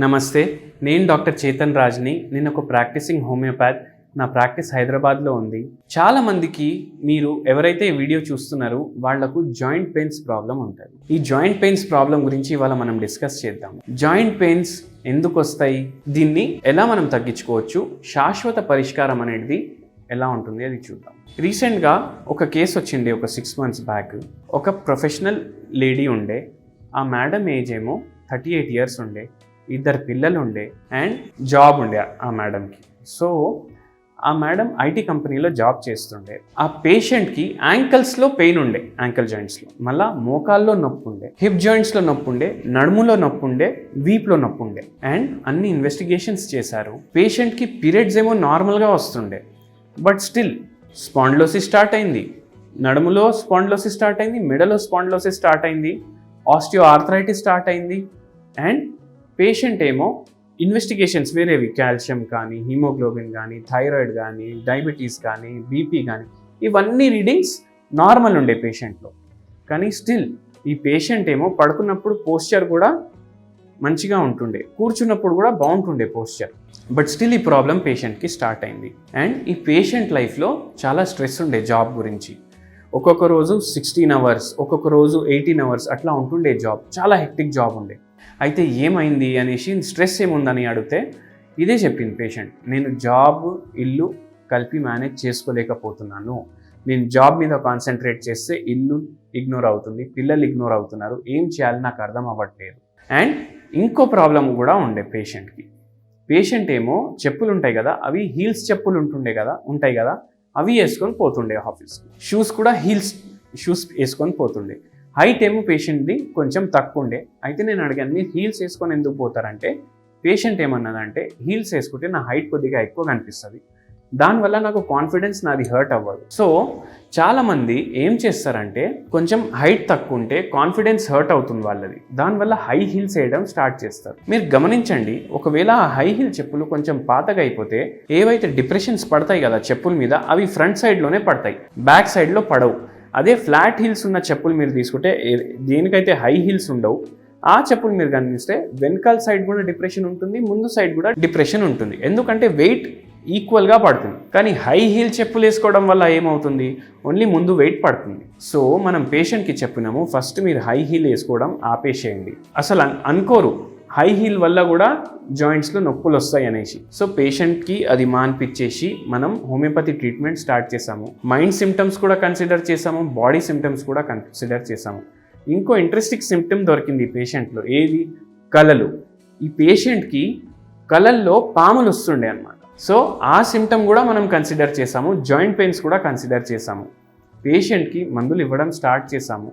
నమస్తే, నేను డాక్టర్ చేతన్ రాజ్ని. నేను ఒక ప్రాక్టీసింగ్ హోమియోపాత్. నా ప్రాక్టీస్ హైదరాబాద్లో ఉంది. చాలామందికి మీరు ఎవరైతే ఈ వీడియో చూస్తున్నారో వాళ్లకు జాయింట్ పెయిన్స్ ప్రాబ్లం ఉంటుంది. ఈ జాయింట్ పెయిన్స్ ప్రాబ్లం గురించి ఇవాళ మనం డిస్కస్ చేద్దాం. జాయింట్ పెయిన్స్ ఎందుకు వస్తాయి, దీన్ని ఎలా మనం తగ్గించుకోవచ్చు, శాశ్వత పరిష్కారం అనేది ఎలా ఉంటుంది అది చూద్దాం. రీసెంట్గా ఒక కేసు వచ్చింది, ఒక 6 months బ్యాక్. ఒక ప్రొఫెషనల్ లేడీ ఉండే. ఆ మేడం ఏజ్ ఏమో 38 years ఉండే. 2 పిల్లలు ఉండే అండ్ జాబ్ ఉండే ఆ మేడంకి. సో ఆ మేడం ఐటీ కంపెనీలో జాబ్ చేస్తుండే. ఆ పేషెంట్కి యాంకిల్స్లో పెయిన్ ఉండే, యాంకిల్ జాయింట్స్లో, మళ్ళీ మోకాల్లో నొప్పి ఉండే, హిప్ జాయింట్స్లో నొప్పి ఉండే, నడుములో నొప్పి ఉండే, వీప్లో నొప్పి ఉండే. అండ్ అన్ని ఇన్వెస్టిగేషన్స్ చేశారు. పేషెంట్కి పీరియడ్స్ ఏమో నార్మల్గా వస్తుండే, బట్ స్టిల్ స్పాండిలోసిస్ స్టార్ట్ అయింది, నడుములో స్పాండిలోసిస్ స్టార్ట్ అయింది, మెడలో స్పాండిలోసిస్ స్టార్ట్ అయింది, ఆస్టియో ఆర్థరైటిస్ స్టార్ట్ అయింది. అండ్ పేషెంట్ ఏమో ఇన్వెస్టిగేషన్స్ వేరేవి, కాల్షియం కానీ, హీమోగ్లోబిన్ కానీ, థైరాయిడ్ కానీ, డయాబెటీస్ కానీ, బీపీ కానీ, ఇవన్నీ రీడింగ్స్ నార్మల్ ఉండే పేషెంట్లో. కానీ స్టిల్ ఈ పేషెంట్ ఏమో పడుకున్నప్పుడు పోస్చర్ కూడా మంచిగా ఉంటుండే, కూర్చున్నప్పుడు కూడా బాగుంటుండే పోస్చర్. బట్ స్టిల్ ఈ ప్రాబ్లం పేషెంట్కి స్టార్ట్ అయింది. అండ్ ఈ పేషెంట్ లైఫ్లో చాలా స్ట్రెస్ ఉండే జాబ్ గురించి. ఒక్కొక్క రోజు 16 hours, ఒక్కొక్క రోజు 18 hours అట్లా ఉంటుండే జాబ్. చాలా హెక్టిక్ జాబ్ ఉండే. అయితే ఏమైంది అనేసి స్ట్రెస్ ఏముందని అడిగితే ఇదే చెప్పింది పేషెంట్. నేను జాబ్ ఇల్లు కలిపి మేనేజ్ చేసుకోలేకపోతున్నాను. నేను జాబ్ మీద కాన్సన్ట్రేట్ చేస్తే ఇల్లు ఇగ్నోర్ అవుతుంది, పిల్లలు ఇగ్నోర్ అవుతున్నారు, ఏం చేయాలి నాకు అర్థం అవ్వట్లేదు. అండ్ ఇంకో ప్రాబ్లం కూడా ఉండే పేషెంట్కి. పేషెంట్ ఏమో చెప్పులు ఉంటాయి కదా, అవి హీల్స్ చెప్పులు ఉంటాయి కదా, అవి వేసుకొని పోతుండే ఆఫీస్కి. షూస్ కూడా షూస్ వేసుకొని పోతుండే. హైట్ ఏమో పేషెంట్ది కొంచెం తక్కువ ఉండే. అయితే నేను అడిగాను, మీరు హీల్స్ వేసుకొని ఎందుకు పోతారంటే పేషెంట్ ఏమన్నదంటే, హీల్స్ వేసుకుంటే నా హైట్ కొద్దిగా ఎక్కువ కనిపిస్తుంది, దానివల్ల నాకు కాన్ఫిడెన్స్ నాది హర్ట్ అవ్వదు. సో చాలామంది ఏం చేస్తారంటే కొంచెం హైట్ తక్కువ ఉంటే కాన్ఫిడెన్స్ హర్ట్ అవుతుంది వాళ్ళది, దానివల్ల హై హీల్స్ వేయడం స్టార్ట్ చేస్తారు. మీరు గమనించండి, ఒకవేళ ఆ హై హీల్ చెప్పులు కొంచెం పాతగా అయిపోతే ఏవైతే డిప్రెషన్స్ పడతాయి కదా చెప్పుల మీద, అవి ఫ్రంట్ సైడ్లోనే పడతాయి, బ్యాక్ సైడ్లో పడవు. అదే ఫ్లాట్ హీల్స్ ఉన్న చెప్పులు మీరు తీసుకుంటే, దేనికైతే హై హీల్స్ ఉండవు ఆ చెప్పులు మీరు కనిపిస్తే వెనకాల సైడ్ కూడా డిప్రెషన్ ఉంటుంది, ముందు సైడ్ కూడా డిప్రెషన్ ఉంటుంది. ఎందుకంటే వెయిట్ ఈక్వల్గా పడుతుంది. కానీ హై హీల్ చెప్పులు వేసుకోవడం వల్ల ఏమవుతుంది, ఓన్లీ ముందు వెయిట్ పడుతుంది. సో మనం పేషెంట్కి చెప్పినాము, ఫస్ట్ మీరు హై హీల్ వేసుకోవడం ఆపేసేయండి. అసలు అనుకోరు హై హీల్ వల్ల కూడా జాయింట్స్లో నొప్పులు వస్తాయి అనేసి. సో పేషెంట్కి అది మాన్పిచ్చేసి మనం హోమియోపతి ట్రీట్మెంట్ స్టార్ట్ చేసాము. మైండ్ సిమ్టమ్స్ కూడా కన్సిడర్ చేసాము, బాడీ సిమ్టమ్స్ కూడా కన్సిడర్ చేసాము. ఇంకో ఇంట్రెస్టింగ్ సిమ్టమ్ దొరికింది ఈ పేషెంట్లో, ఏది, కలలు. ఈ పేషెంట్కి కలల్లో పాములు వస్తుండే అన్నమాట. సో ఆ సిమ్టమ్ కూడా మనం కన్సిడర్ చేసాము, జాయింట్ పెయిన్స్ కూడా కన్సిడర్ చేసాము. పేషెంట్కి మందులు ఇవ్వడం స్టార్ట్ చేసాము.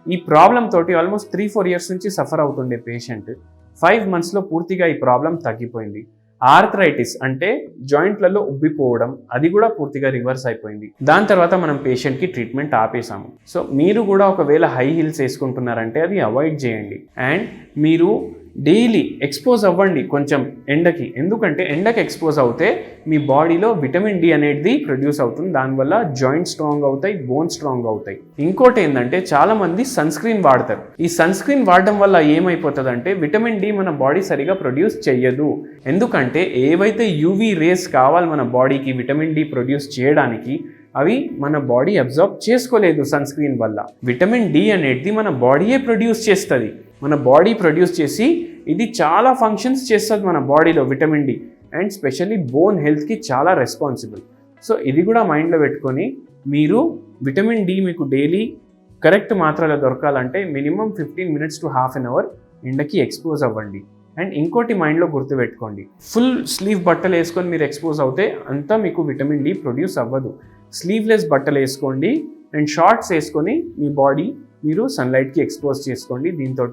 ఈ ప్రాబ్లం తోటి ఆల్మోస్ట్ 3-4 years నుంచి సఫర్ అవుతుండే పేషెంట్. 5 monthsలో పూర్తిగా ఈ ప్రాబ్లం తగ్గిపోయింది. ఆర్థరైటిస్ అంటే జాయింట్లలో ఉబ్బిపోవడం, అది కూడా పూర్తిగా రివర్స్ అయిపోయింది. దాని తర్వాత మనం పేషెంట్కి ట్రీట్మెంట్ ఆపేసాము. సో మీరు కూడా ఒకవేళ హై హీల్స్ వేసుకుంటున్నారంటే అది అవాయిడ్ చేయండి. అండ్ మీరు డైలీ ఎక్స్పోజ్ అవ్వండి కొంచెం ఎండకి. ఎందుకంటే ఎండకి ఎక్స్పోజ్ అవుతే మీ బాడీలో విటమిన్ డి అనేది ప్రొడ్యూస్ అవుతుంది, దానివల్ల జాయింట్ స్ట్రాంగ్ అవుతాయి, బోన్ స్ట్రాంగ్ అవుతాయి. ఇంకోటి ఏంటంటే చాలామంది సన్ స్క్రీన్ వాడతారు. ఈ సన్ స్క్రీన్ వాడడం వల్ల ఏమైపోతుంది అంటే విటమిన్ డి మన బాడీ సరిగా ప్రొడ్యూస్ చెయ్యదు. ఎందుకంటే ఏవైతే యూవీ రేస్ కావాలి మన బాడీకి విటమిన్ డి ప్రొడ్యూస్ చేయడానికి, అవి మన బాడీ అబ్జర్వ్ చేసుకోలేదు సన్ స్క్రీన్ వల్ల. విటమిన్ డి అనేది మన బాడీయే ప్రొడ్యూస్ చేస్తుంది. మన బాడీ ప్రొడ్యూస్ చేసి ఇది చాలా ఫంక్షన్స్ చేస్తుంది మన బాడీలో vitamin D. And specially bone హెల్త్కి చాలా రెస్పాన్సిబుల్. సో ఇది కూడా మైండ్లో పెట్టుకొని మీరు విటమిన్ డి మీకు డైలీ కరెక్ట్ మాత్రలో దొరకాలంటే minimum 15 minutes to half an hour ఎండకి ఎక్స్పోజ్ అవ్వండి. అండ్ ఇంకోటి మైండ్లో గుర్తుపెట్టుకోండి, ఫుల్ స్లీవ్ బట్టలు వేసుకొని మీరు ఎక్స్పోజ్ అవుతే అంతా మీకు విటమిన్ డి ప్రొడ్యూస్ అవ్వదు. స్లీవ్లెస్ బట్టలు వేసుకోండి అండ్ షార్ట్స్ వేసుకొని మీ బాడీ మీరు సన్లైట్కి ఎక్స్పోజ్ చేసుకోండి. దీంతో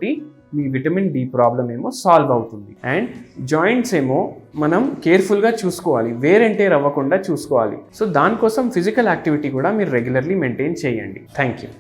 మీ విటమిన్ డి ప్రాబ్లం ఏమో సాల్వ్ అవుతుంది. అండ్ జాయింట్స్ ఏమో మనం కేర్ఫుల్గా చూసుకోవాలి, వేర్ అండ్ టేర్ అవ్వకుండా చూసుకోవాలి. సో దానికోసం ఫిజికల్ యాక్టివిటీ కూడా మీరు రెగ్యులర్లీ మెయింటైన్ చేయండి. Thank you.